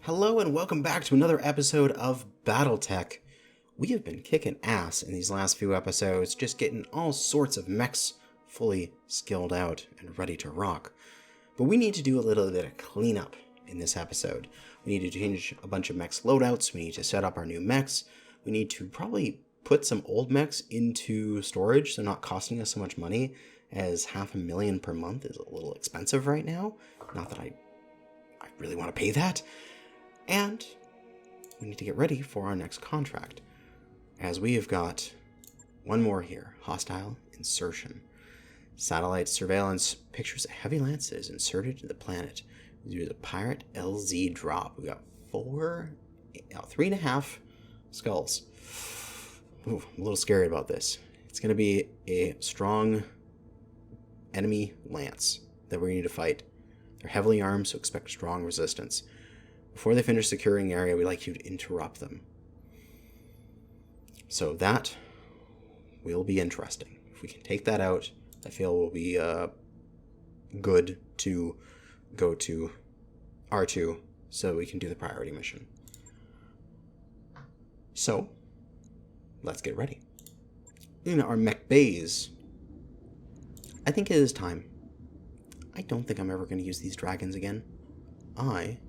Hello and welcome back to another episode of Battletech. We have been kicking ass in these last few episodes, just getting all sorts of mechs fully skilled out and ready to rock. But we need to do a little bit of cleanup in this episode. We need to change a bunch of mechs loadouts, we need to set up our new mechs, we need to probably put some old mechs into storage, so not costing us so much money, as $500,000 per month is a little expensive right now. Not that I really want to pay that. And we need to get ready for our next contract, as we have got one more here. Hostile Insertion. Satellite surveillance pictures heavy lances inserted into the planet. There's a pirate LZ drop. We got 3.5 skulls. Ooh, I'm a little scary about this. It's going to be a strong enemy lance that we need to fight. They're heavily armed, so expect strong resistance. Before they finish securing the area, we like you to interrupt them. So that will be interesting. If we can take that out, I feel will be good to go to R2 so we can do the priority mission. So, let's get ready. In our mech bays, I think it is time. I don't think I'm ever going to use these dragons again. I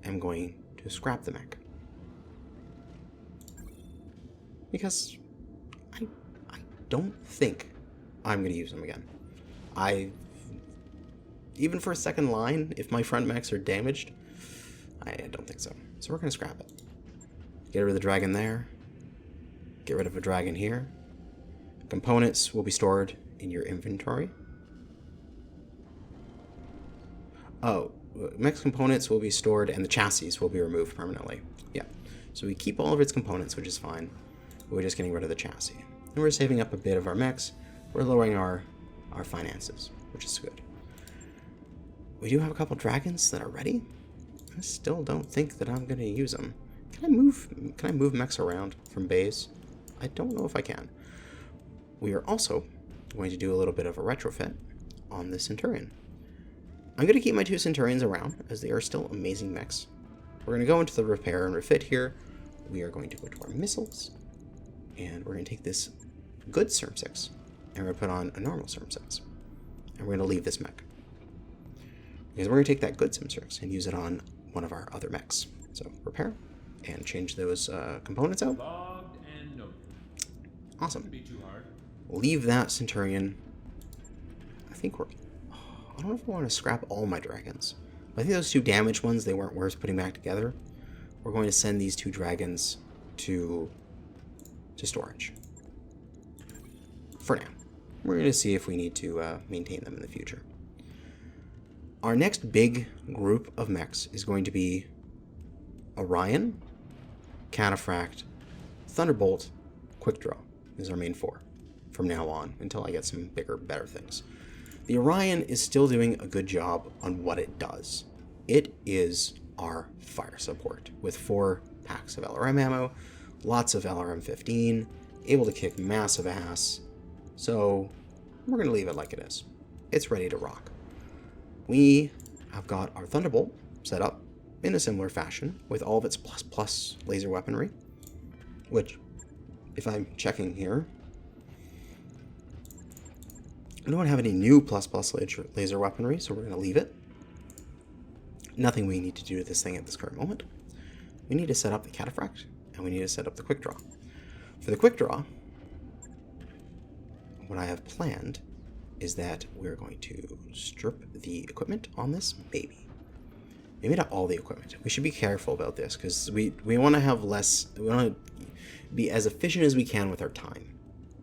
am going to scrap the mech. Because I don't think I'm going to use them again. Even for a second line, if my front mechs are damaged, I don't think so. So we're going to scrap it. Get rid of the dragon there. Get rid of a dragon here. Components will be stored in your inventory. Oh, mech components will be stored and the chassis will be removed permanently. Yeah, so we keep all of its components, which is fine. We're just getting rid of the chassis. And we're saving up a bit of our mechs. We're lowering our finances, which is good. We do have a couple dragons that are ready. I still don't think that I'm going to use them. Can I move mechs around from bays? I don't know if I can. We are also going to do a little bit of a retrofit on the Centurion. I'm going to keep my two Centurions around, as they are still amazing mechs. We're going to go into the repair and refit here. We are going to go to our missiles, and we're going to take this good CERM6, and we're going to put on a normal CERM6. And we're going to leave this mech. Because we're going to take that good CERM6 and use it on one of our other mechs. So, repair, and change those components out. Awesome. Leave that Centurion. I think we're... I don't know if I want to scrap all my dragons. I think those two damaged ones, they weren't worth putting back together. We're going to send these two dragons to storage. For now. We're going to see if we need to maintain them in the future. Our next big group of mechs is going to be Orion, Cataphract, Thunderbolt, Quick Draw is our main four from now on until I get some bigger, better things. The Orion is still doing a good job on what it does. It is our fire support with 4 packs of LRM ammo, lots of LRM-15, able to kick massive ass. So we're going to leave it like it is. It's ready to rock. We have got our Thunderbolt set up in a similar fashion with all of its plus laser weaponry, which, if I'm checking here, I don't have any new plus laser weaponry, so we're going to leave it. Nothing we need to do to this thing at this current moment. We need to set up the Cataphract, and we need to set up the Quick Draw. For the Quick Draw, what I have planned is that we're going to strip the equipment on this, maybe. Maybe not all the equipment. We should be careful about this, because we want to have less... We want to be as efficient as we can with our time.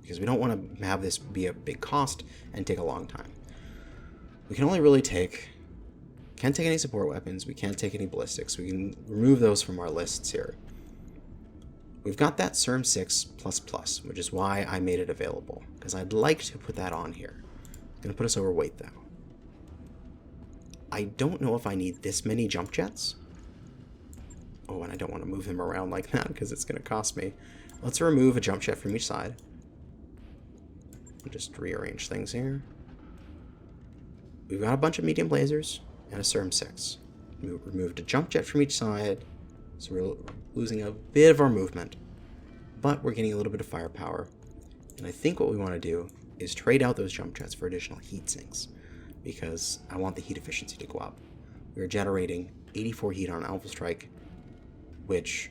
Because we don't want to have this be a big cost and take a long time. We can only really can't take any support weapons, we can't take any ballistics, we can remove those from our lists here. We've got that CERM6++, which is why I made it available, because I'd like to put that on here. It's going to put us overweight though. I don't know if I need this many jump jets. Oh, and I don't want to move them around like that because it's going to cost me. Let's remove a jump jet from each side. Just rearrange things here. We've got a bunch of medium lasers and a CERM6. We removed a jump jet from each side, So we're losing a bit of our movement, but we're getting a little bit of firepower. And I think what we want to do is trade out those jump jets for additional heat sinks, because I want the heat efficiency to go up. We're generating 84 heat on Alpha Strike, which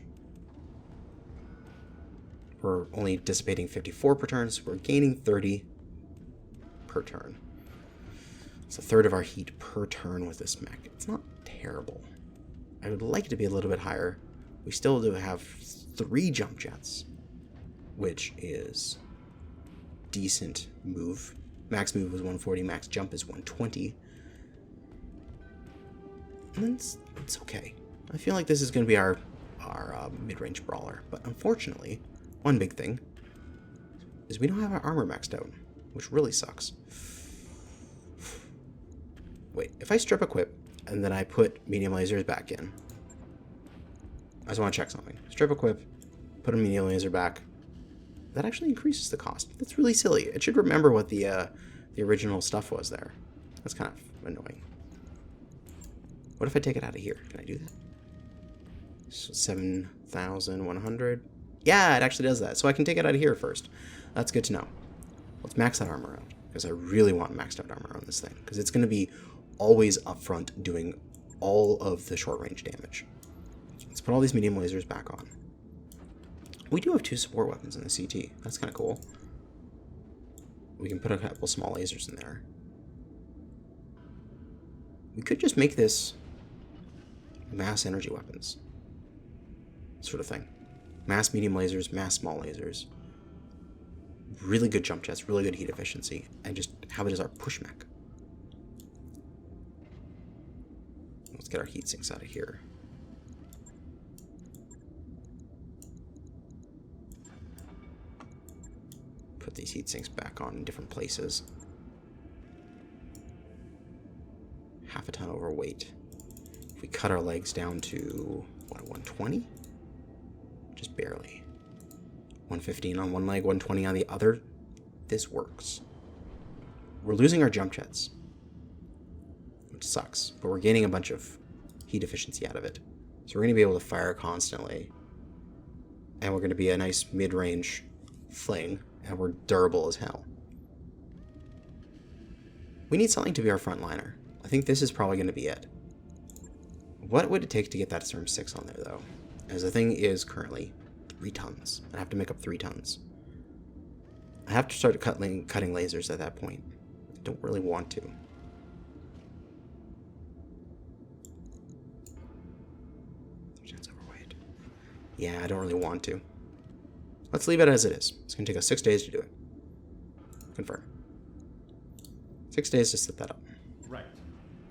we're only dissipating 54 per turn, so we're gaining 30 per turn. It's a third of our heat per turn with this mech. It's not terrible. I would like it to be a little bit higher. We still do have 3 jump jets, which is decent move. Max move was 140, max jump is 120. And it's okay. I feel like this is going to be our mid-range brawler. But unfortunately, one big thing is we don't have our armor maxed out, which really sucks. Wait, if I strip equip and then I put medium lasers back in, I just want to check something. Strip equip, put a medium laser back. That actually increases the cost. That's really silly. It should remember what the original stuff was there. That's kind of annoying. What if I take it out of here? Can I do that? So 7,100. Yeah, it actually does that. So I can take it out of here first. That's good to know. Let's max that armor out, because I really want maxed out armor on this thing, because it's going to be always up front doing all of the short range damage. Let's put all these medium lasers back on. We do have 2 support weapons in the CT. That's kind of cool. We can put a couple small lasers in there. We could just make this mass energy weapons sort of thing. Mass medium lasers, mass small lasers. Really good jump jets, really good heat efficiency, and just have it as our push mech. Let's get our heat sinks out of here. Put these heat sinks back on in different places. Half a ton overweight. If we cut our legs down to, what, 120? Just barely. 115 on one leg, 120 on the other. This works. We're losing our jump jets, which sucks, but we're gaining a bunch of heat efficiency out of it. So we're going to be able to fire constantly, and we're going to be a nice mid-range fling, and we're durable as hell. We need something to be our frontliner. I think this is probably going to be it. What would it take to get that Storm 6 on there, though? As the thing is currently 3 tons. I have to make up 3 tons. I have to start cutting lasers at that point. I don't really want to. Overweight. Yeah, I don't really want to. Let's leave it as it is. It's going to take us 6 days to do it. Confirm. 6 days to set that up. Right.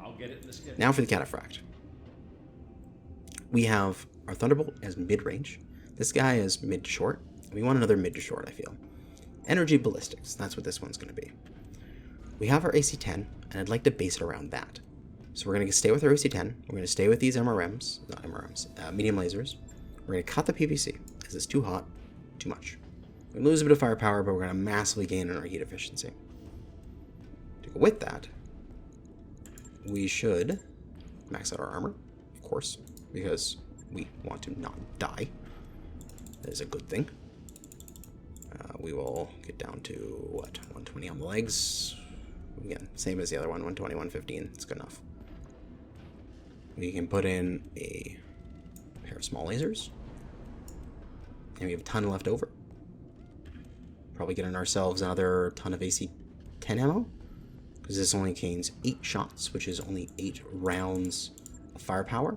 I'll get it in the schedule. Now for the cataphract. We have our Thunderbolt as mid-range. This guy is mid to short. We want another mid to short, I feel. Energy ballistics. That's what this one's going to be. We have our AC-10, and I'd like to base it around that. So we're going to stay with our AC-10. We're going to stay with these MRMs, not MRMs, medium lasers. We're going to cut the PVC, because it's too hot, too much. We're going to lose a bit of firepower, but we're going to massively gain in our heat efficiency. To go with that, we should max out our armor, of course, because we want to not die. That is a good thing. We will get down to, what, 120 on the legs. Again, same as the other one, 120, 115. It's good enough. We can put in a pair of small lasers. And we have a ton left over. Probably getting ourselves another ton of AC-10 ammo, because this only gains 8 shots, which is only 8 rounds of firepower.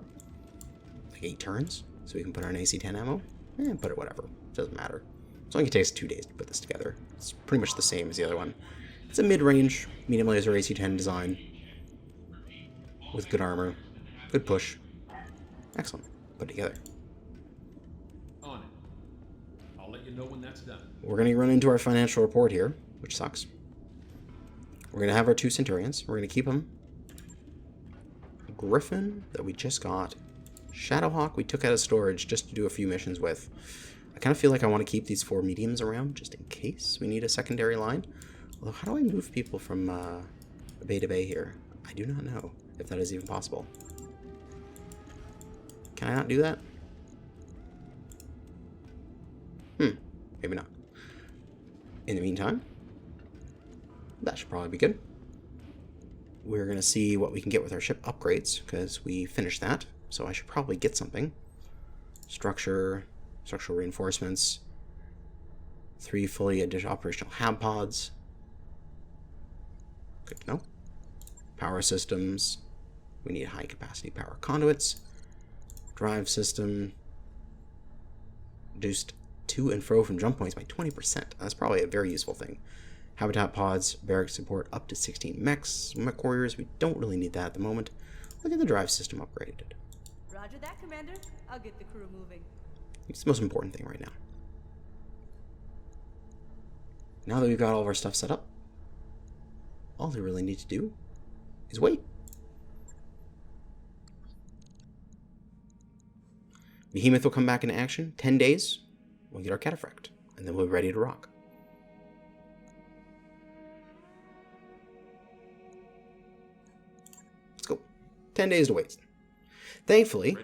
Like 8 turns. So we can put our AC-10 ammo. Put it whatever. Doesn't matter. It's only going to take us 2 days to put this together. It's pretty much the same as the other one. It's a mid-range, medium laser AC-10 design. With good armor. Good push. Excellent. Put it together. On it. I'll let you know when that's done. We're going to run into our financial report here, which sucks. We're going to have our 2 Centurions. We're going to keep them. Griffin that we just got. Shadowhawk we took out of storage just to do a few missions with. I kind of feel like I want to keep these 4 mediums around just in case we need a secondary line. Although, how do I move people from bay to bay here? I do not know if that is even possible. Can I not do that? Maybe not. In the meantime, that should probably be good. We're going to see what we can get with our ship upgrades, because we finished that. So I should probably get something. Structural reinforcements. 3 fully operational hab pods. Good to know. Power systems. We need high capacity power conduits. Drive system. Reduced to and fro from jump points by 20%. That's probably a very useful thing. Habitat pods, barracks support up to 16 mechs. Mech warriors, we don't really need that at the moment. Look at the drive system upgraded. Roger that, Commander. I'll get the crew moving. It's the most important thing right now. Now that we've got all of our stuff set up, all we really need to do is wait. Behemoth will come back into action. 10 days, we'll get our cataphract, and then we'll be ready to rock. Let's go. 10 days to wait. Thankfully,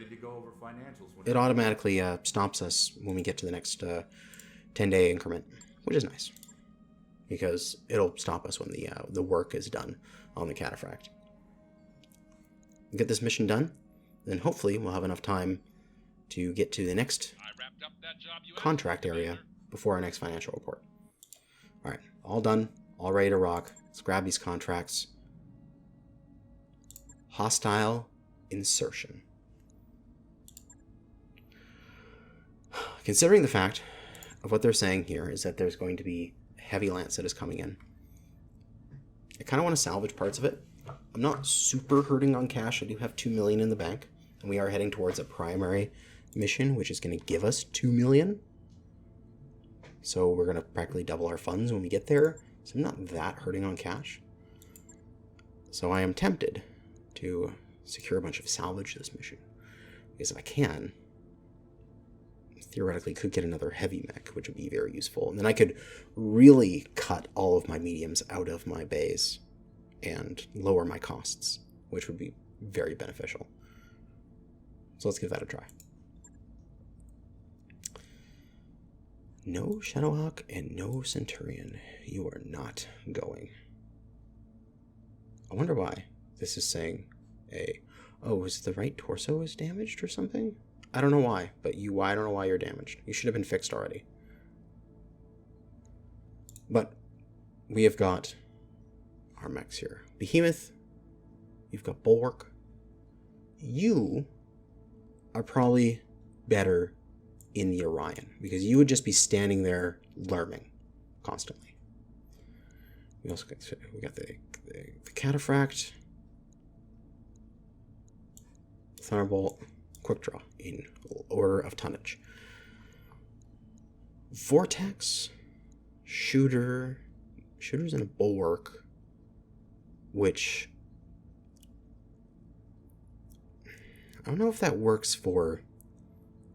it automatically stops us when we get to the next 10-day increment, which is nice, because it'll stop us when the work is done on the cataphract. Get this mission done, then hopefully we'll have enough time to get to the next contract area before our next financial report. All right, all done, all ready to rock. Let's grab these contracts. Hostile insertion. Considering the fact of what they're saying here is that there's going to be heavy lance that is coming in, I kind of want to salvage parts of it. I'm not super hurting on cash. I do have 2 million in the bank, and we are heading towards a primary mission, which is going to give us 2 million. So we're going to practically double our funds when we get there. So I'm not that hurting on cash. So I am tempted to secure a bunch of salvage this mission, because if I can, theoretically could get another heavy mech, which would be very useful. And then I could really cut all of my mediums out of my bays and lower my costs, which would be very beneficial. So let's give that a try. No Shadowhawk and no Centurion. You are not going. I wonder why this is saying oh, is the right torso is damaged or something? I don't know why, but I don't know why you're damaged. You should have been fixed already. But we have got our mechs here. Behemoth, you've got Bulwark. You are probably better in the Orion, because you would just be standing there learning constantly. We also got the Cataphract, Thunderbolt, Quick Draw in order of tonnage. Vortex, Shooters and a Bulwark, which I don't know if that works for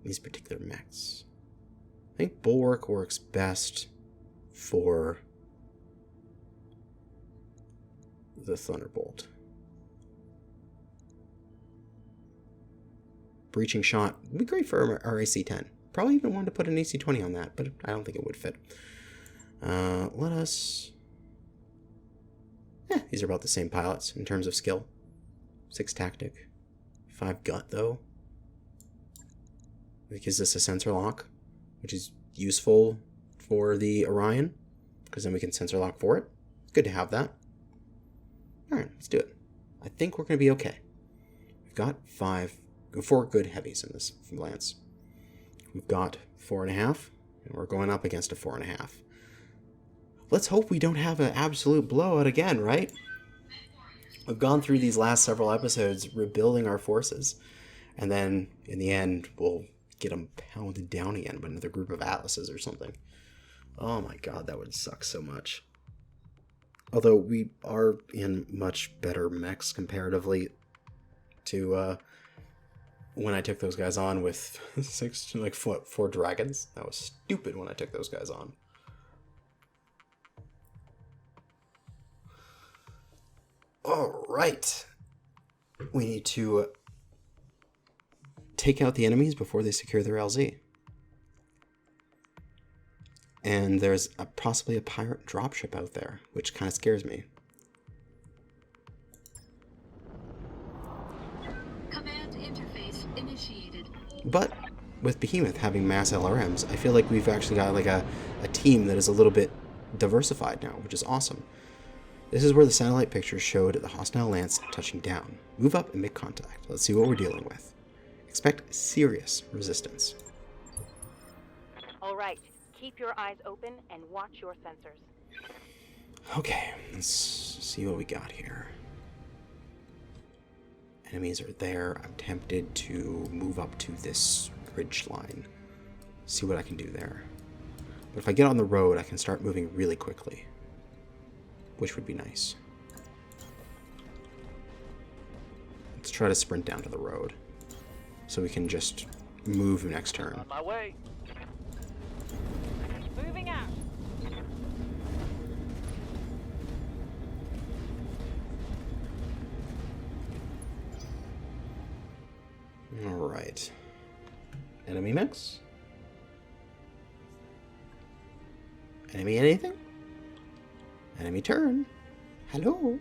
these particular mechs. I think Bulwark works best for the Thunderbolt. Breaching Shot would be great for our AC-10. Probably even wanted to put an AC-20 on that, but I don't think it would fit. Let us... these are about the same pilots in terms of skill. 6 Tactic. 5 Gut, though. It gives us a sensor lock, which is useful for the Orion, because then we can sensor lock for it. Good to have that. Alright, let's do it. I think we're going to be okay. We've got 4 good heavies in this lance. We've got 4.5, and we're going up against a 4.5. Let's hope we don't have an absolute blowout again, right? We've gone through these last several episodes rebuilding our forces, and then in the end we'll get them pounded down again by another group of Atlases or something. Oh my god, that would suck so much. Although we are in much better mechs comparatively to when I took those guys on with 4 dragons. That was stupid when I took those guys on. Alright. We need to take out the enemies before they secure their LZ. And there's possibly a pirate dropship out there, which kind of scares me. Command interface initiated. But with Behemoth having mass LRMs, I feel like we've actually got like a team that is a little bit diversified now, which is awesome. This is where the satellite pictures showed the hostile lance touching down. Move up and make contact. Let's see what we're dealing with. Expect serious resistance. All right. Keep your eyes open and watch your sensors. Okay, let's see what we got here. Enemies are there. I'm tempted to move up to this ridge line. See what I can do there. But if I get on the road, I can start moving really quickly, which would be nice. Let's try to sprint down to the road so we can just move next turn. On my way. Moving out. Alright. Enemy mix? Enemy anything? Enemy turn. Hello?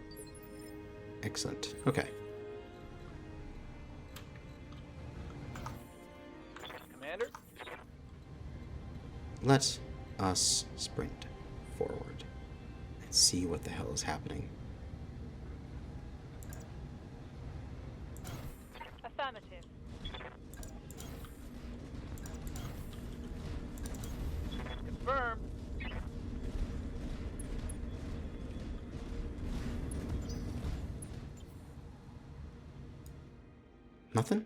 Excellent. Okay. Commander? Let us sprint forward and see what the hell is happening. Affirmative. Confirmed. Nothing?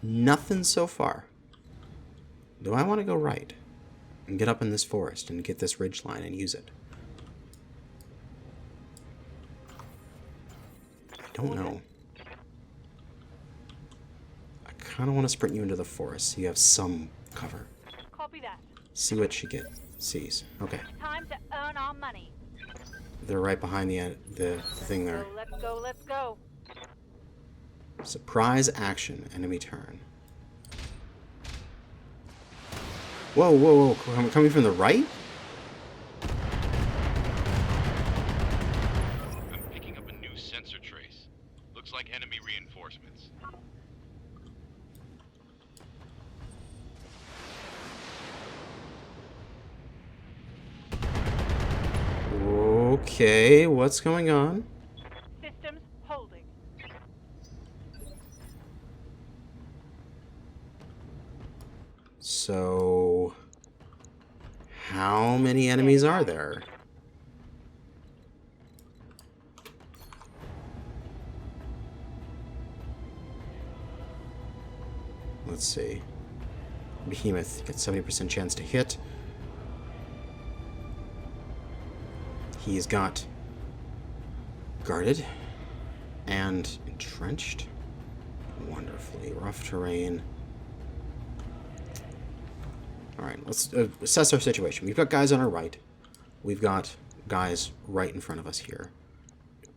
Nothing so far. Do I want to go right and get up in this forest and get this ridge line and use it? I don't know. I kind of want to sprint you into the forest so you have some cover. Copy that. See what she sees. Okay. Time to earn our money. They're right behind the thing there. So let's go, let's go. Surprise action. Enemy turn. Whoa, whoa, whoa. Coming from the right? I'm picking up a new sensor trace. Looks like enemy reinforcements. Okay, what's going on? Systems holding. So, how many enemies are there? Let's see. Behemoth gets 70% chance to hit. He's got guarded and entrenched. Wonderfully. Rough terrain. Alright, let's assess our situation. We've got guys on our right. We've got guys right in front of us here.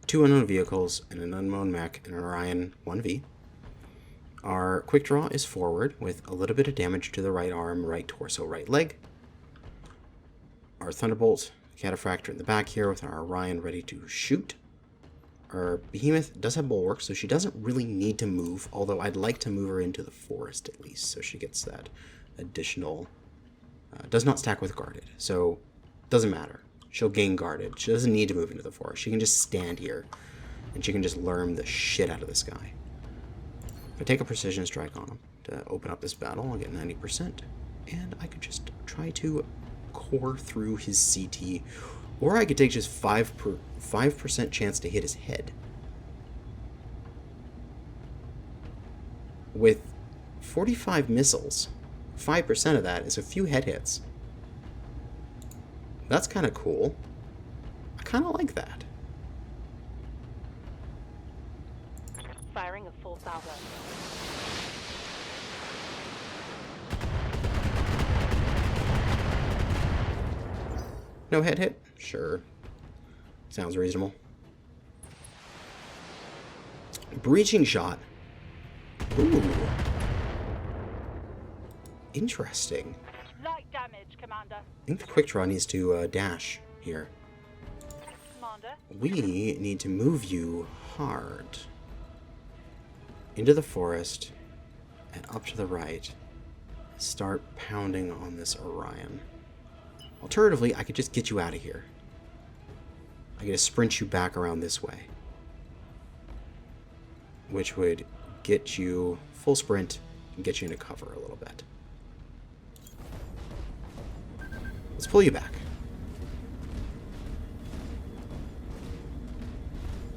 2 unknown vehicles and an unknown mech and an Orion 1V. Our quick draw is forward with a little bit of damage to the right arm, right torso, right leg. Our Thunderbolt Cataphractor in the back here with our Orion ready to shoot. Our Behemoth does have bulwark, so she doesn't really need to move, although I'd like to move her into the forest at least, so she gets that additional... does not stack with guarded, so doesn't matter. She'll gain guarded. She doesn't need to move into the forest. She can just stand here, and she can just lurm the shit out of this guy. If I take a precision strike on him to open up this battle, I'll get 90%, and I could just try to core through his CT, or I could take just 5% chance to hit his head. With 45 missiles, 5% of that is a few head hits. That's kind of cool. I kind of like that. Firing a full salvo. No head hit? Sure. Sounds reasonable. Breaching shot Ooh. Interesting. Light damage, Commander. I think the quick draw needs to dash here. Commander. We need to move you hard into the forest and up to the right. Start pounding on this Orion. Alternatively, I could just get you out of here. I could just sprint you back around this way, which would get you full sprint and get you into cover a little bit. Let's pull you back.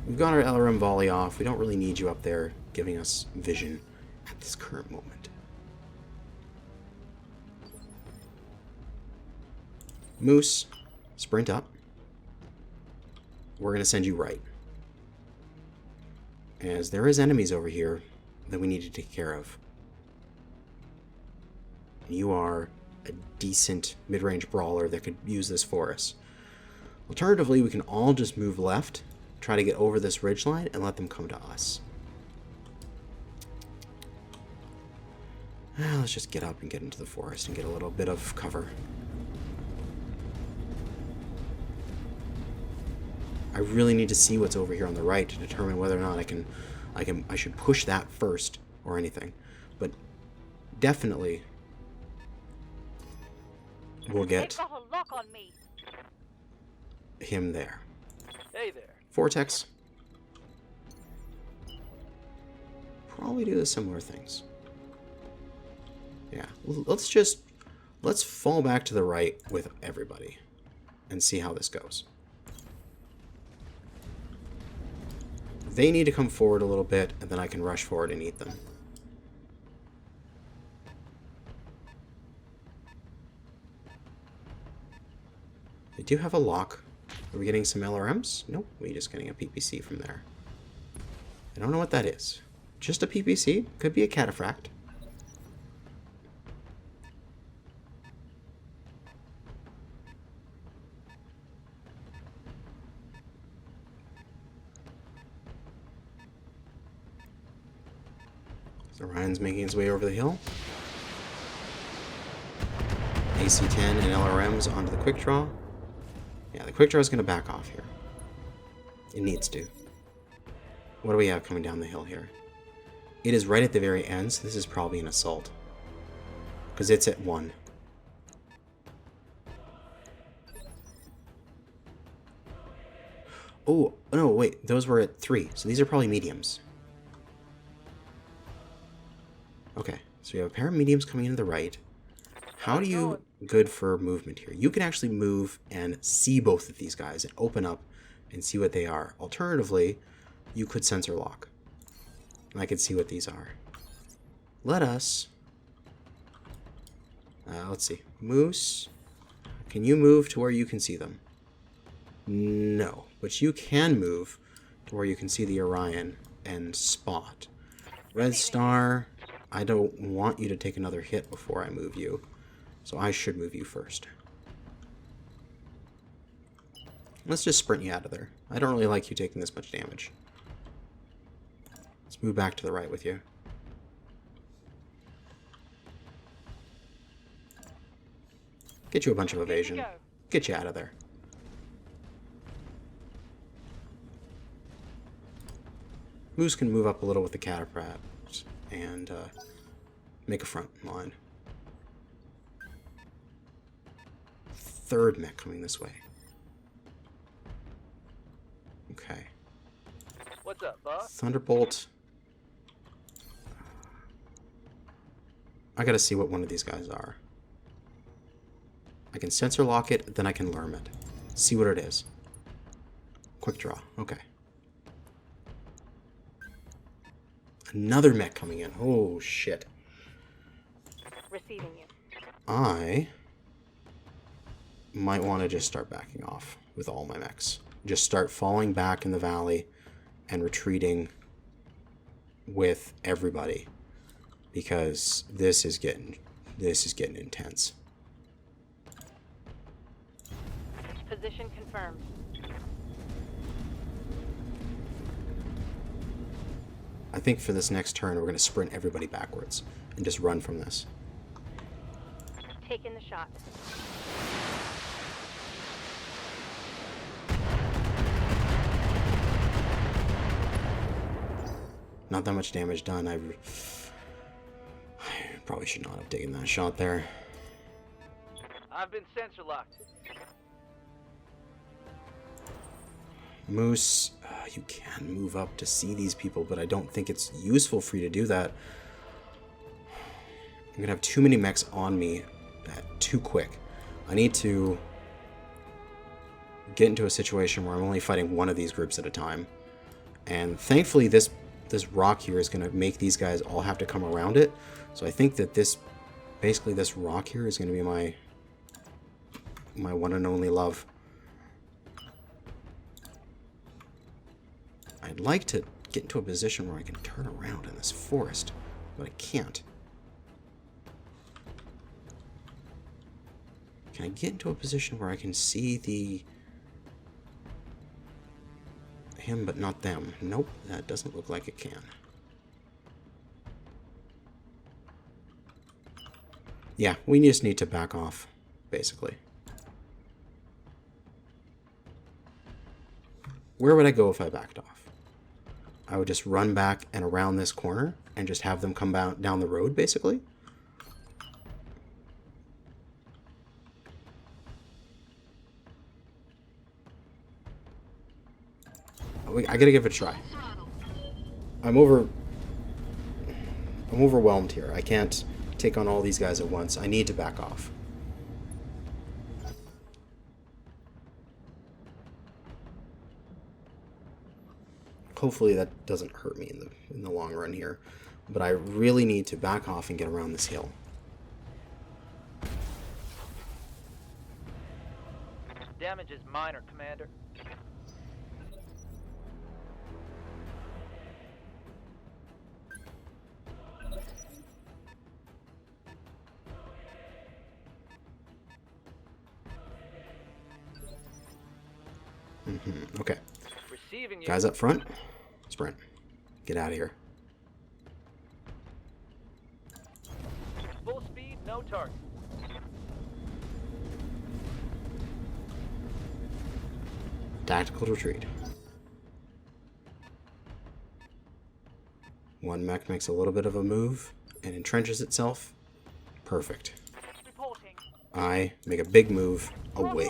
We've got our LRM volley off. We don't really need you up there giving us vision at this current moment. Moose, sprint up. We're going to send you right. As there is enemies over here that we need to take care of. You are a decent mid-range brawler that could use this for us. Alternatively, we can all just move left, try to get over this ridgeline, and let them come to us. Let's just get up and get into the forest and get a little bit of cover. I really need to see what's over here on the right to determine whether or not I should push that first or anything. But definitely we'll get They've got a lock on me. him there. Hey there. Vortex. Probably do the similar things. Yeah, let's fall back to the right with everybody and see how this goes. They need to come forward a little bit, and then I can rush forward and eat them. They do have a lock. Are we getting some LRMs? Nope, we're just getting a PPC from there. I don't know what that is. Just a PPC? Could be a cataphract. So Ryan's making his way over the hill. AC-10 and LRMs onto the quick draw. Yeah, the quick draw is going to back off here. It needs to. What do we have coming down the hill here? It is right at the very end, so this is probably an assault. Because it's at 1. Oh, no, wait. Those were at 3. So these are probably mediums. Okay, so we have a pair of mediums coming into the right. How do you... Good for movement here. You can actually move and see both of these guys and open up and see what they are. Alternatively, you could sensor lock. And I could see what these are. Let us... let's see. Moose, can you move to where you can see them? No, but you can move to where you can see the Orion and spot. Red Star, I don't want you to take another hit before I move you. So I should move you first. Let's just sprint you out of there. I don't really like you taking this much damage. Let's move back to the right with you. Get you a bunch of evasion. Get you out of there. Moose can move up a little with the cataphract and make a front line. Third mech coming this way. Okay. What's up, boss? Thunderbolt. I gotta see what one of these guys are. I can sensor lock it, then I can lurm it. See what it is. Quick draw. Okay. Another mech coming in. Oh, shit. Receiving you. I might want to just start backing off with all my mechs. Just start falling back in the valley and retreating with everybody, because this is getting intense. Position confirmed. I think for this next turn, we're going to sprint everybody backwards and just run from this. Taking the shot. Not that much damage done. I probably should not have taken that shot there. I've been sensor locked. Moose, you can move up to see these people, but I don't think it's useful for you to do that. I'm going to have too many mechs on me too quick. I need to get into a situation where I'm only fighting one of these groups at a time. And thankfully this rock here is going to make these guys all have to come around it. So I think that basically this rock here is going to be my one and only love. I'd like to get into a position where I can turn around in this forest, but I can't. Can I get into a position where I can see him but not them? Nope, that doesn't look like it can. Yeah, we just need to back off, basically. Where would I go if I backed off? I would just run back and around this corner and just have them come down the road, basically. I gotta give it a try. I'm overwhelmed here. I can't take on all these guys at once. I need to back off. Hopefully that doesn't hurt me in the long run here, but I really need to back off and get around this hill. Damage is minor, Commander. Okay. Receiving you. Guys up front, sprint. Get out of here. Full speed, no target. Tactical retreat. One mech makes a little bit of a move and entrenches itself. Perfect. Reporting. I make a big move away.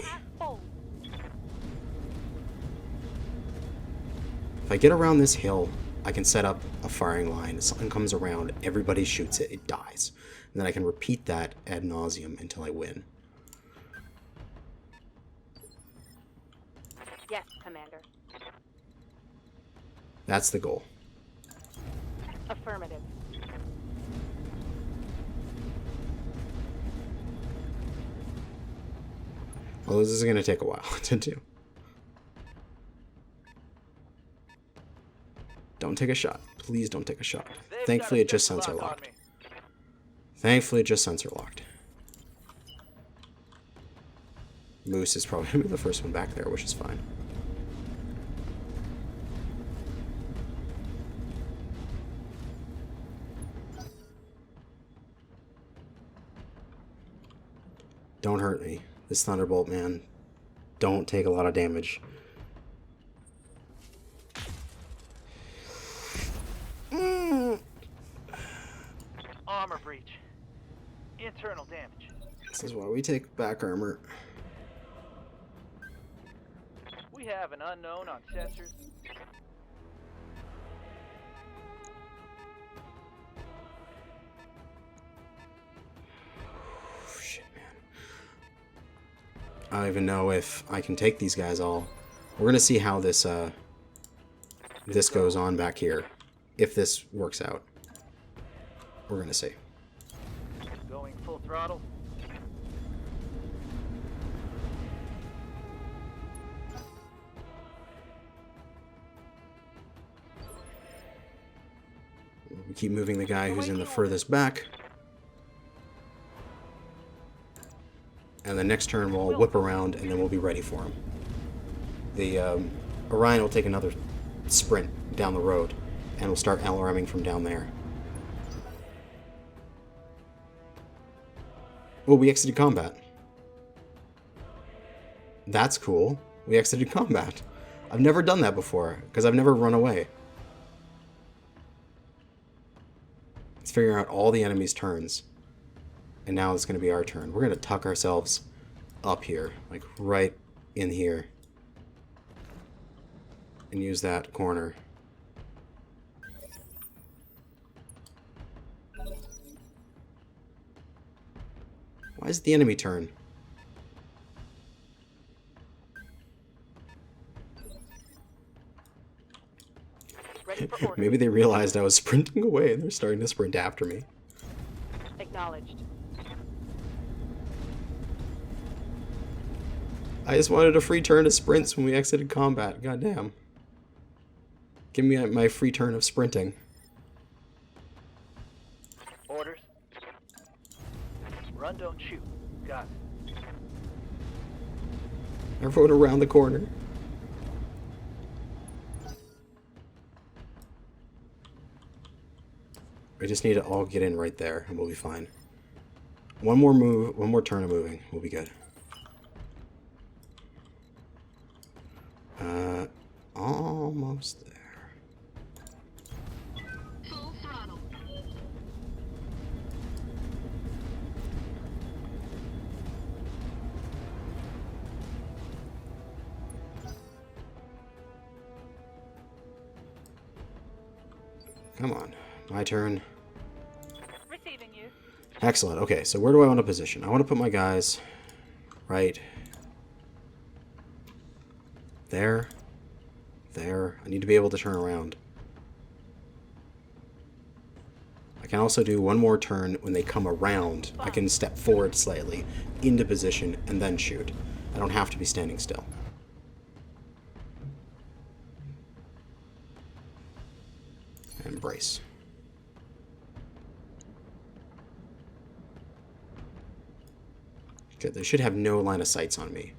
If I get around this hill, I can set up a firing line. If something comes around, everybody shoots it, it dies. And then I can repeat that ad nauseum until I win. Yes, Commander. That's the goal. Affirmative. Well, this is going to take a while to do. Don't take a shot. Please don't take a shot. Thankfully, it just sensor locked. Thankfully, it just sensor locked. Moose is probably going to be the first one back there, which is fine. Don't hurt me. This Thunderbolt, man. Don't take a lot of damage. Armor breach. Internal damage. This is why we take back armor. We have an unknown on sensors. Shit, man. I don't even know if I can take these guys all. We're gonna see how this goes on back here. If this works out. We're gonna see. Going full throttle. We keep moving the guy who's in the furthest back. And the next turn we'll whip around and then we'll be ready for him. The Orion will take another sprint down the road and we'll start LRMing from down there. Oh, we exited combat. That's cool. We exited combat. I've never done that before, because I've never run away. Let's figure out all the enemy's turns. And now it's going to be our turn. We're going to tuck ourselves up here, like right in here. And use that corner. Why is it the enemy turn? Ready for order. Maybe they realized I was sprinting away and they're starting to sprint after me. Acknowledged. I just wanted a free turn of sprints when we exited combat. Goddamn. Give me my free turn of sprinting. Orders. Run, don't shoot. Got it. Everyone around the corner. We just need to all get in right there and we'll be fine. One more move, one more turn of moving. We'll be good. Almost there. Full throttle. Come on. My turn. Receiving you. Excellent. Okay, so where do I want to position? I want to put my guys right there. There. I need to be able to turn around. I can also do one more turn when they come around. I can step forward slightly into position and then shoot. I don't have to be standing still. And brace. Good. They should have no line of sights on me.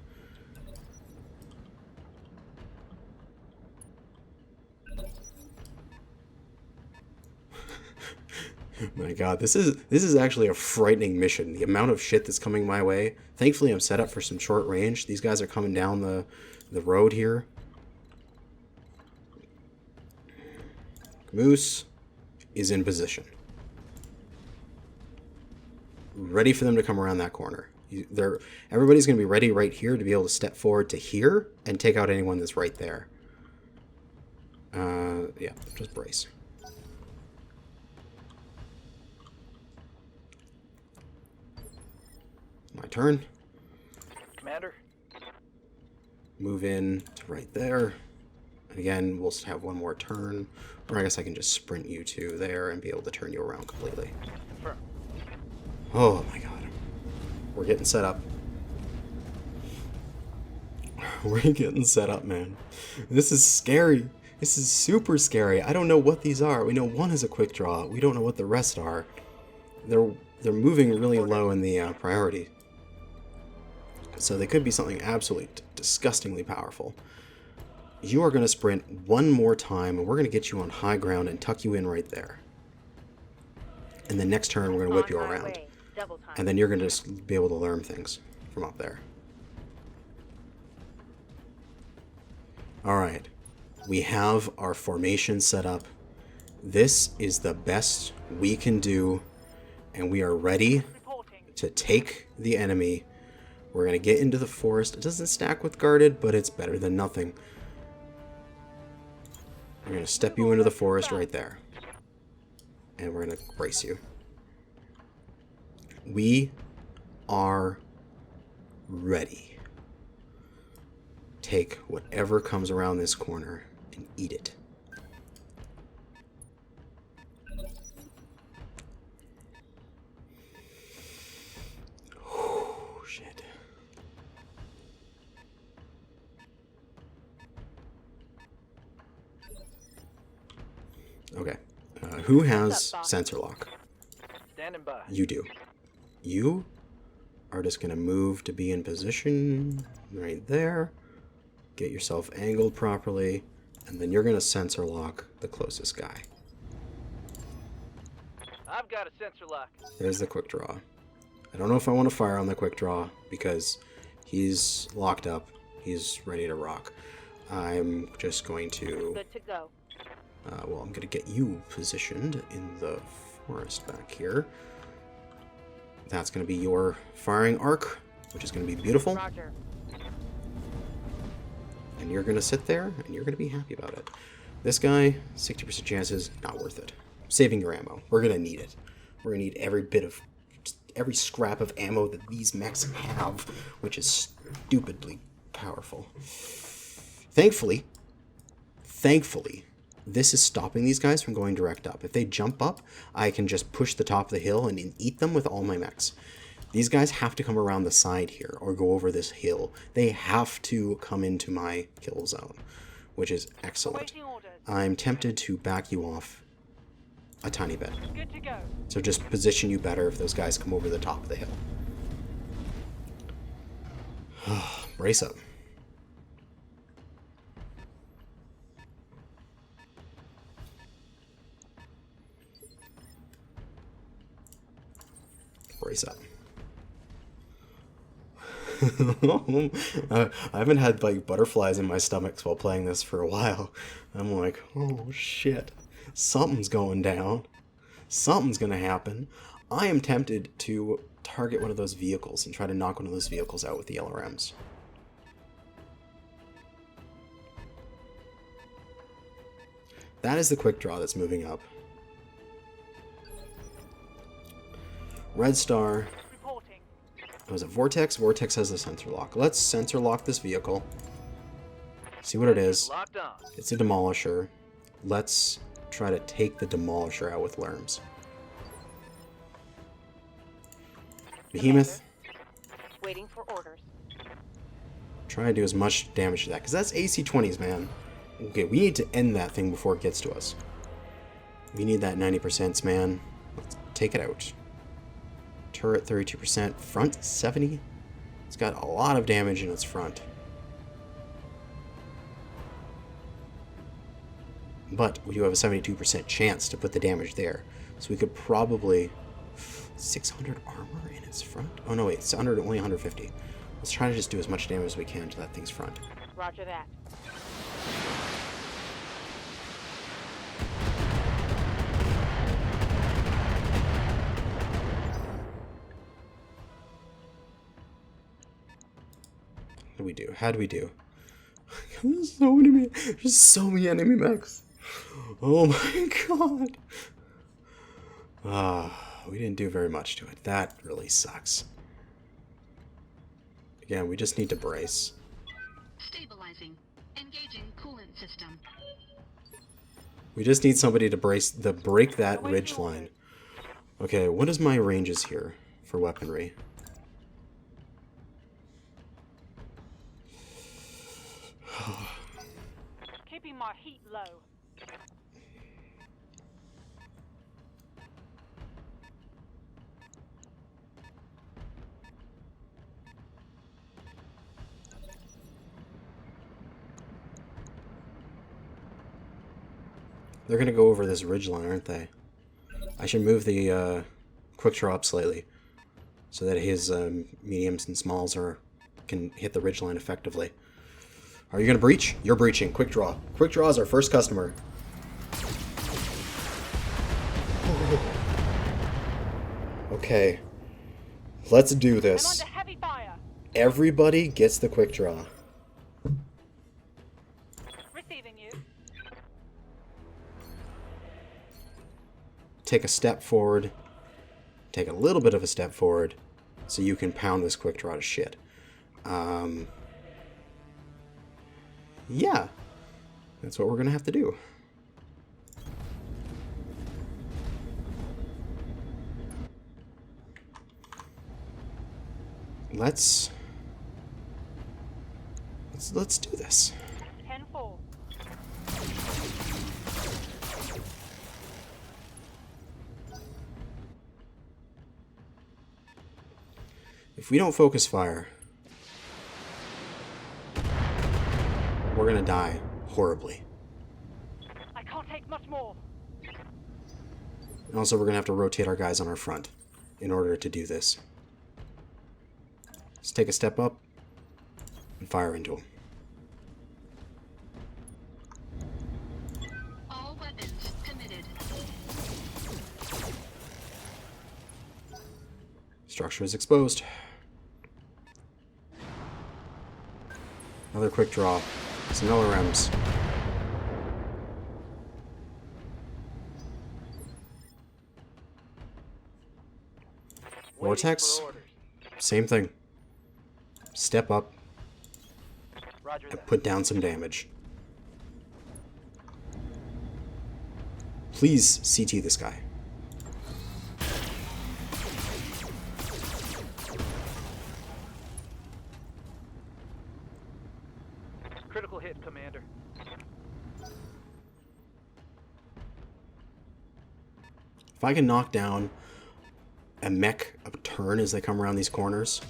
My god, this is actually a frightening mission. The amount of shit that's coming my way. Thankfully, I'm set up for some short range. These guys are coming down the road here. Moose is in position. Ready for them to come around that corner. Everybody's going to be ready right here to be able to step forward to here and take out anyone that's right there. Yeah, just brace. My turn. Commander. Move in to right there. And again, we'll have one more turn. Or I guess I can just sprint you to there and be able to turn you around completely. Confirm. Oh my god. We're getting set up. We're getting set up, man. This is scary. This is super scary. I don't know what these are. We know one is a quick draw. We don't know what the rest are. They're moving really low in the priority. So they could be something absolutely disgustingly powerful. You are going to sprint one more time, and we're going to get you on high ground and tuck you in right there. And the next turn, we're going to whip you around. Double time. And then you're going to just be able to learn things from up there. Alright. We have our formation set up. This is the best we can do. And we are ready to take the enemy. We're going to get into the forest. It doesn't stack with guarded, but it's better than nothing. We're going to step you into the forest right there. And we're going to brace you. We are ready. Take whatever comes around this corner and eat it. Shit. Okay. Who has sensor lock? Standing by. You do. You are just going to move to be in position right there. Get yourself angled properly. And then you're going to sensor lock the closest guy. I've got a sensor lock. There's the quick draw. I don't know if I want to fire on the quick draw because he's locked up. He's ready to rock. I'm just going to... Good to go. well, I'm going to get you positioned in the forest back here. That's going to be your firing arc, which is going to be beautiful. Roger. And you're going to sit there, and you're going to be happy about it. This guy, 60% chances, not worth it. Saving your ammo. We're going to need it. We're going to need every bit of... every scrap of ammo that these mechs have, which is stupidly powerful. Thankfully, this is stopping these guys from going direct up. If they jump up, I can just push the top of the hill and eat them with all my mechs. These guys have to come around the side here or go over this hill. They have to come into my kill zone, which is excellent. I'm tempted to back you off a tiny bit. Good to go. So just position you better if those guys come over the top of the hill. Brace up. Brace up. I haven't had like butterflies in my stomachs while playing this for a while. I'm like, oh shit, something's going down. Something's gonna happen. I am tempted to target one of those vehicles and try to knock one of those vehicles out with the LRMs. That is the quick draw that's moving up. Red Star. Was it Vortex? Vortex has a sensor lock. Let's sensor lock this vehicle. See what it is. Locked on. It's a demolisher. Let's try to take the demolisher out with LRMs. Behemoth. Waiting for orders. Try to do as much damage to that, because that's AC-20s, man. Okay, we need to end that thing before it gets to us. We need that 90%, man. Let's take it out. Turret 32%, front 70. It's got a lot of damage in its front. But we do have a 72% chance to put the damage there. So we could probably... 600 armor in its front? Oh no, wait, it's only 150. Let's try to just do as much damage as we can to that thing's front. Roger that. What do we do? How do we do? There's so many enemy mechs. Oh my god. We didn't do very much to it. That really sucks. Again, we just need to brace. Stabilizing. Engaging coolant system. We just need somebody to break that ridge line. Okay, what is my ranges here for weaponry? Keeping my heat low. They're gonna go over this ridge line, aren't they? I should move the quick draw up slightly so that his mediums and smalls can hit the ridge line effectively. Are you gonna breach? You're breaching. Quick draw. Quick draw is our first customer. Okay. Let's do this. I'm under heavy fire. Everybody gets the quick draw. Receiving you. Take a step forward. Take a little bit of a step forward so you can pound this quick draw to shit. Yeah. That's what we're gonna have to do. Let's do this. 10-4. If we don't focus fire, we're gonna die horribly. I can't take much more. And also, we're going to have to rotate our guys on our front in order to do this. Let's take a step up and fire into them. All weapons committed. Structure is exposed. Another quick draw. Some LRMs. Vortex, For orders. same thing. Step up Roger and that. put down some damage. Please CT this guy. Critical hit, Commander. If I can knock down a mech a turn as they come around these corners,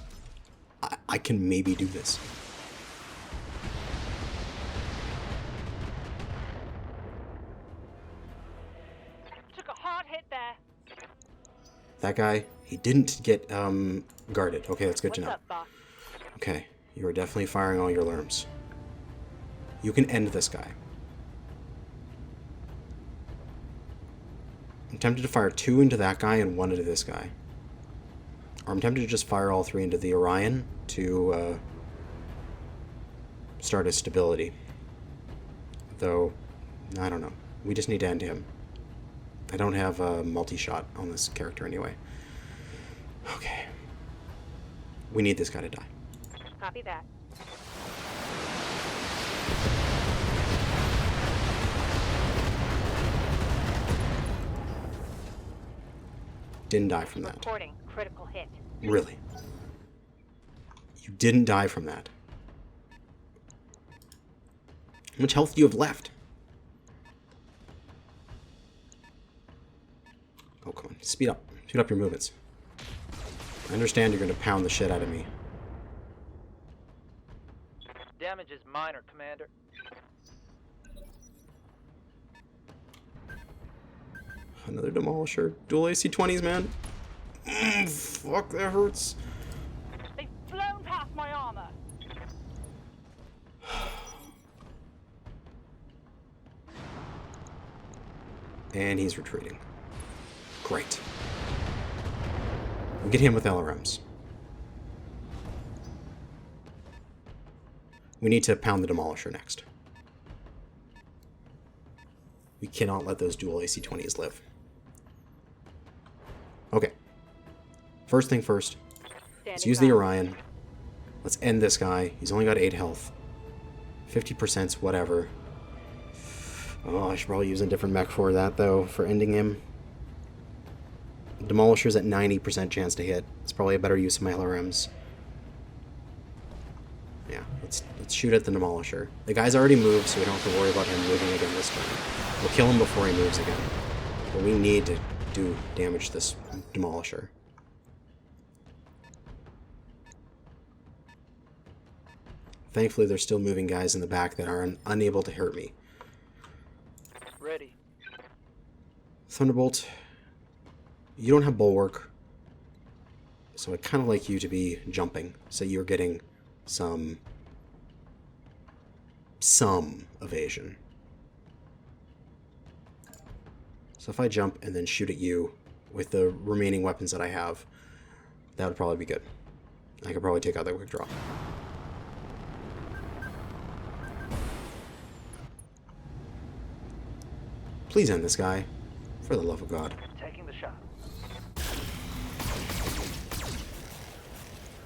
I can maybe do this. Took a hard hit there. That guy, he didn't get guarded. Okay, that's good to What's know. up, boss? Okay, you are definitely firing all your alarms. You can end this guy. I'm tempted to fire 2 into that guy and 1 into this guy. Or I'm tempted to just fire all 3 into the Orion to start his stability. Though, I don't know. We just need to end him. I don't have a multi-shot on this character anyway. Okay. We need this guy to die. Copy that. Didn't die from that. Reporting critical hit. Really. You didn't die from that. How much health do you have left? Oh, come on. Speed up. Speed up your movements. I understand you're going to pound the shit out of me. Damage is minor, Commander. Another Demolisher. Dual AC-20s, man. Fuck, that hurts. They've flown past my armor. And he's retreating. Great. We get him with LRMs. We need to pound the Demolisher next. We cannot let those dual AC-20s live. Okay. First thing first. Let's use the Orion. Let's end this guy. He's only got 8 health. 50%'s whatever. Oh, I should probably use a different mech for that, though, for ending him. Demolisher's at 90% chance to hit. It's probably a better use of my LRMs. Yeah, let's shoot at the Demolisher. The guy's already moved, so we don't have to worry about him moving again this turn. We'll kill him before he moves again. But we need to do damage to this Demolisher. Thankfully, there's still moving guys in the back that are unable to hurt me. Ready. Thunderbolt, you don't have Bulwark, so I'd kind of like you to be jumping, so you're getting some evasion. So if I jump and then shoot at you with the remaining weapons that I have, that would probably be good. I could probably take out that quick draw. Please end this guy, for the love of God. Taking the shot.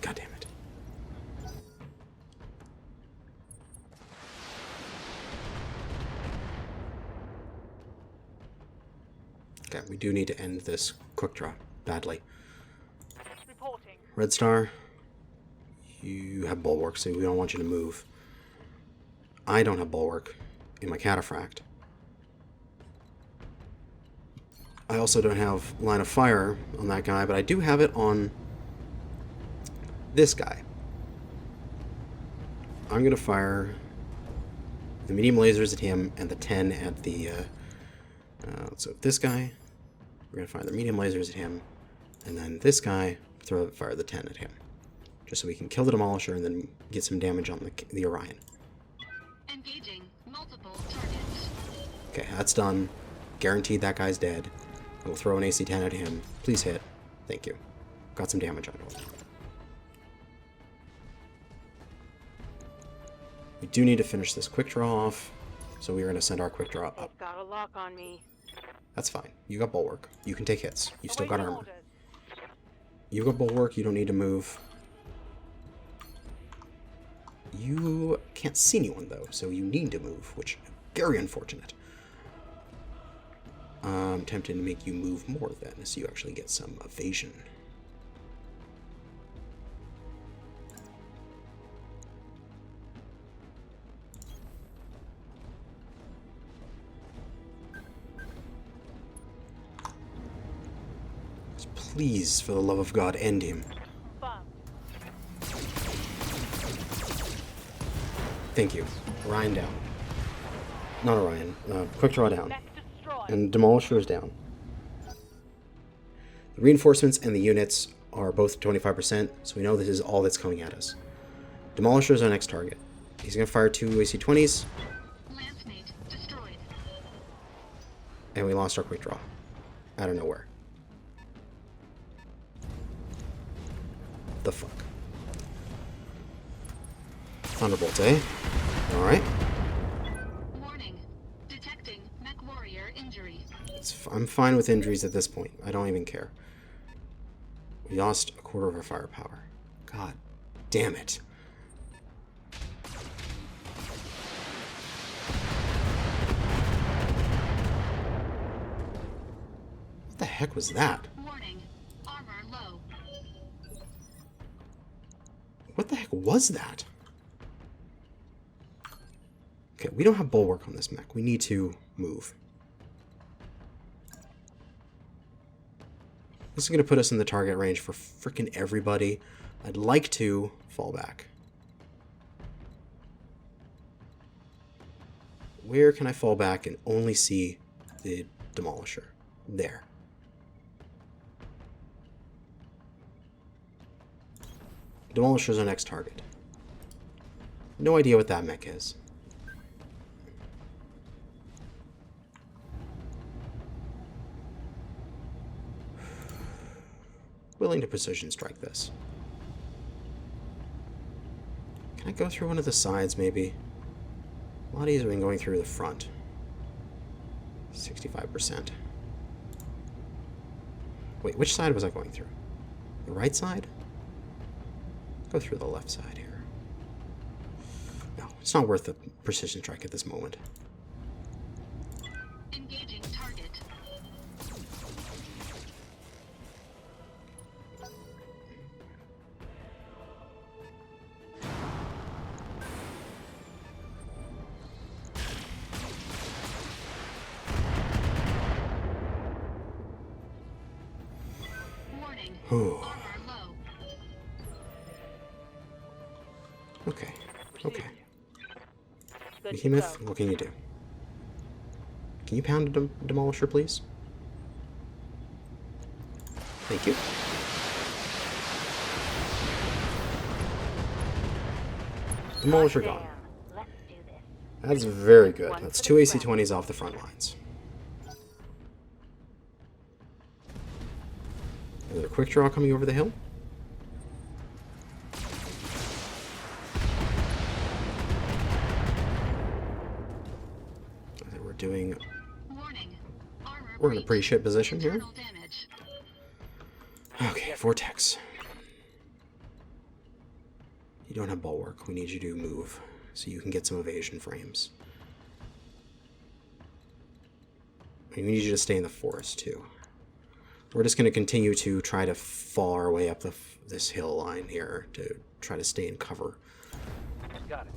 God damn it. Okay, we do need to end this quick draw badly. Reporting. Red Star, you have Bulwark, so we don't want you to move. I don't have Bulwark in my Cataphract. I also don't have line of fire on that guy, but I do have it on this guy. I'm going to fire the medium lasers at him and the 10 at the... so this guy, We're going to fire the medium lasers at him. And then this guy, fire the 10 at him. Just so we can kill the Demolisher and then get some damage on the Orion. Engaging multiple targets. Okay, that's done. Guaranteed that guy's dead. We'll throw an AC-10 at him. Please hit. Thank you. Got some damage on him. We do need to finish this quick draw off, so we're going to send our quick draw up. They've got a lock on me. That's fine. You got bulwark. You can take hits. You've still got Awaiting armor. orders. You got bulwark. You don't need to move. You can't see anyone, though, so you need to move, which is very unfortunate. I'm tempted to make you move more, then, so you actually get some evasion. Please, for the love of God, end him. Bomb. Thank you. Orion down. Not Orion. Quick draw down. Mech destroyed. And Demolisher is down. The reinforcements and the units are both 25%, so we know this is all that's coming at us. Demolisher is our next target. He's going to fire 2 AC-20s, Landsmate destroyed. and we lost our quick draw. Out of nowhere. The fuck? Thunderbolt, eh? Alright. Warning. Detecting mech warrior injury. I'm fine with injuries at this point. I don't even care. We lost a quarter of our firepower. God damn it. What the heck was that? Warning. Armor low. What the heck was that? Okay, we don't have bulwark on this mech. We need to move. This is going to put us in the target range for frickin' everybody. I'd like to fall back. Where can I fall back and only see the Demolisher? There. Demolisher's our next target. No idea what that mech is. Willing to precision strike this. Can I go through one of the sides, maybe? A lot easier than going through the front. 65%. Wait, which side was I going through? The right side? Go through the left side here. No, it's not worth the precision strike at this moment. Engaging target. Warning. Ooh. Armor low. Okay. Okay. Good to Behemoth, go. what can you do? Can you pound a Demolisher, please? Thank you. Demolisher gone. Damn. Let's do this. That's very good. One That's for 2 the AC-20s off the front lines. Another quick draw coming over the hill. We're doing... Warning. Armor We're in a breach. pretty shit position here. Internal damage. Okay, Vortex. You don't have bulwark. We need you to move so you can get some evasion frames. We need you to stay in the forest, too. We're just going to continue to try to fall our way up this hill line here to try to stay in cover. Got it.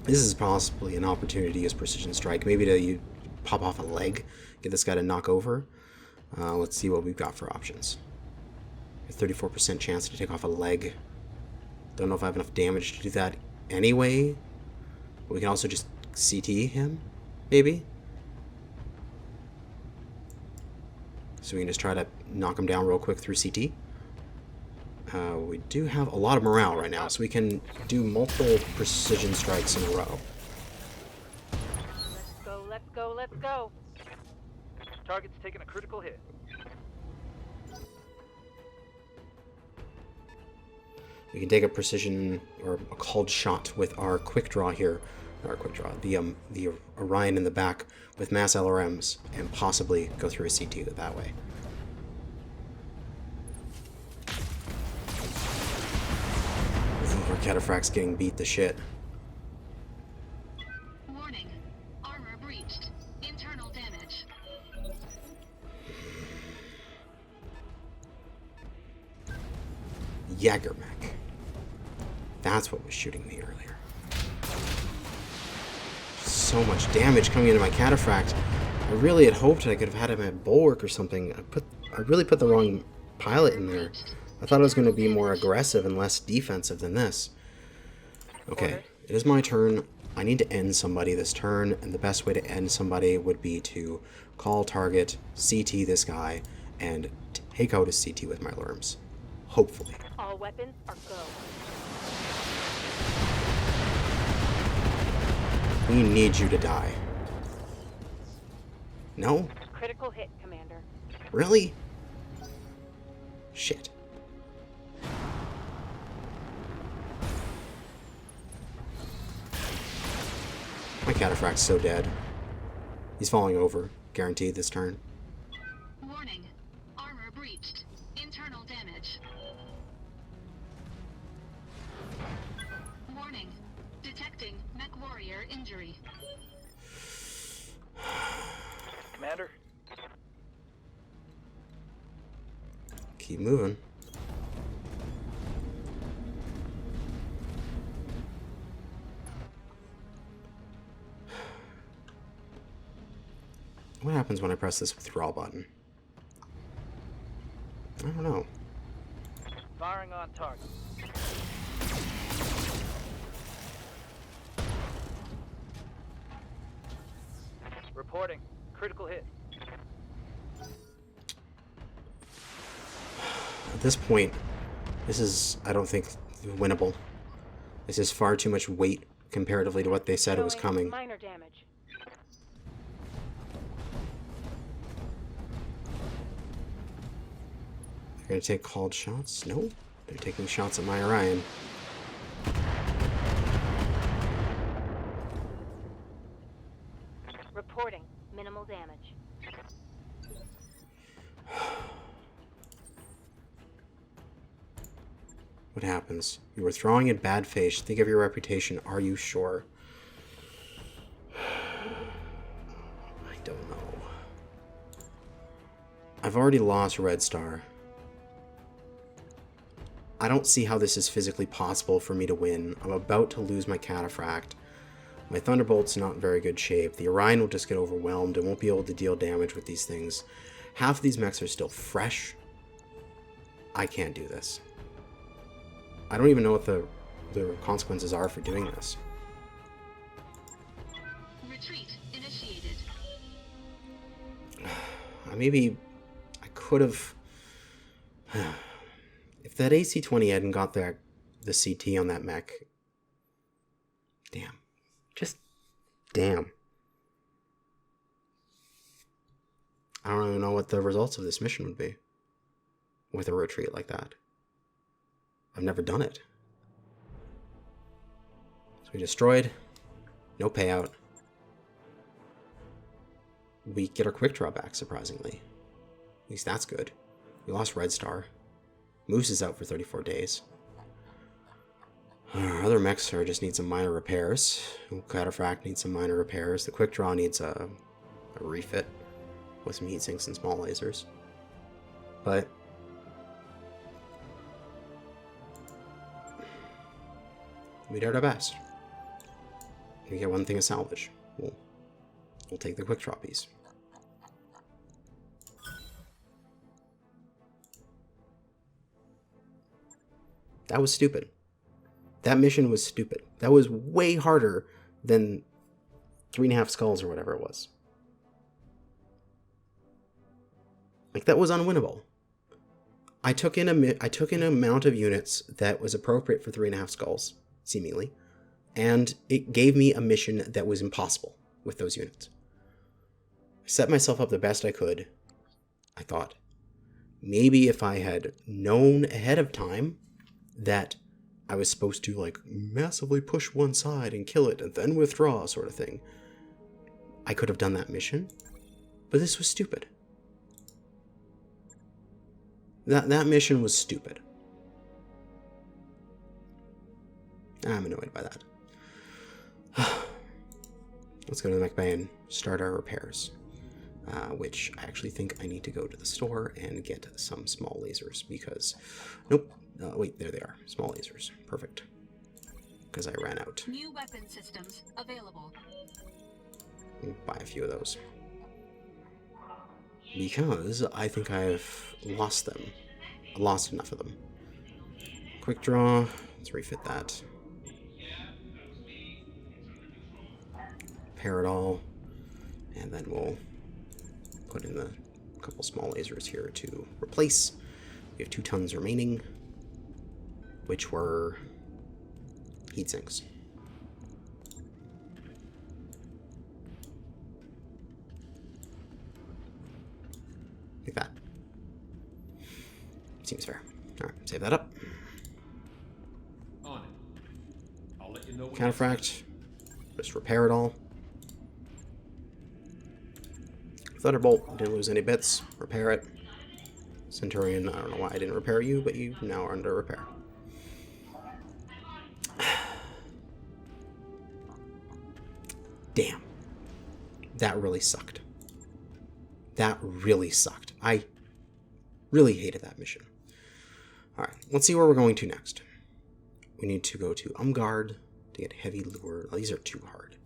This is possibly an opportunity to use Precision Strike. Maybe to you pop off a leg, get this guy to knock over. Let's see what we've got for options. A 34% chance to take off a leg. Don't know if I have enough damage to do that anyway. We can also just CT him, maybe. So we can just try to knock them down real quick through CT. We do have a lot of morale right now, so we can do multiple precision strikes in a row. Let's go, let's go, let's go. Target's taking a critical hit. We can take a precision or a called shot with our quick draw here. Our quick draw, the Orion in the back with mass LRMs, and possibly go through a CT that way. Our Cataphract's getting beat to shit. Warning. Armor breached. Internal damage. Jägermech. That's what was shooting me earlier. So much damage coming into my Cataphract. I really had hoped I could have had him at Bulwark or something. I really put the wrong pilot in there. I thought it was going to be more aggressive and less defensive than this. Okay, it is my turn. I need to end somebody this turn, and the best way to end somebody would be to call target, CT this guy, and take out a CT with my Lerms. Hopefully. All weapons are go. We need you to die. No? Critical hit, Commander. Really? Shit. My Cataphract's so dead. He's falling over. Guaranteed this turn. Warning. Armor breached. Internal damage. Warning. Detecting mech warrior injury. Commander? Keep moving. What happens when I press this withdrawal button? I don't know. Firing on target. Reporting. Critical hit. At this point, this is, I don't think, winnable. This is far too much weight comparatively to what they said it was Showing coming. Minor damage. They're going to take called shots? No. They're taking shots at my Orion. Reporting. Minimal damage. What happens? You were throwing in bad face. Think of your reputation. Are you sure? I don't know. I've already lost Red Star. I don't see how this is physically possible for me to win. I'm about to lose my Cataphract. My Thunderbolt's not in very good shape. The Orion will just get overwhelmed and won't be able to deal damage with these things. Half of these mechs are still fresh. I can't do this. I don't even know what the consequences are for doing this. Retreat initiated. Maybe I could have... If that AC-20 hadn't got the CT on that mech... Damn. Just damn. I don't even know what the results of this mission would be with a retreat like that. I've never done it. So we destroyed. No payout. We get our quick draw back, surprisingly. At least that's good. We lost Red Star. Moose is out for 34 days. Our other mechs just need some minor repairs. Cataphract needs some minor repairs. The quick draw needs a refit with some heat sinks and small lasers. But we did our best. We get one thing of salvage. We'll take the quick draw piece. That was stupid. That mission was stupid. That was way harder than 3.5 skulls or whatever it was. Like, that was unwinnable. I took in an amount of units that was appropriate for 3.5 skulls, seemingly, and it gave me a mission that was impossible with those units. I set myself up the best I could. I thought, maybe if I had known ahead of time that I was supposed to, like, massively push one side and kill it and then withdraw, sort of thing, I could have done that mission. But this was stupid. That mission was stupid. I'm annoyed by that. Let's go to the mech bay and start our repairs. Which I actually think I need to go to the store and get some small lasers because... Nope. Wait, there they are. Small lasers. Perfect. Because I ran out. New weapon systems available. Buy a few of those. Because I think I've lost them. I lost enough of them. Quick draw. Let's refit that. Pair it all. And then we'll put in a couple small lasers here to replace. We have 2 tons remaining, which were heat sinks. Like that. Seems fair. Alright, save that up. On it. I'll let you know when Counterfract. Just repair it all. Thunderbolt, didn't lose any bits. Repair it. Centurion, I don't know why I didn't repair you, but you now are under repair. Damn. That really sucked. That really sucked. I really hated that mission. Alright, let's see where we're going to next. We need to go to Umgard to get heavy lure. These are too hard.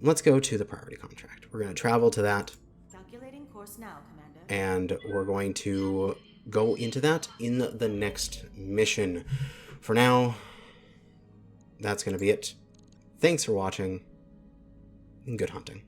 Let's go to the priority contract. We're going to travel to that. Calculating course now, Commander. And we're going to go into that in the next mission. For now, that's going to be it. Thanks for watching, and good hunting.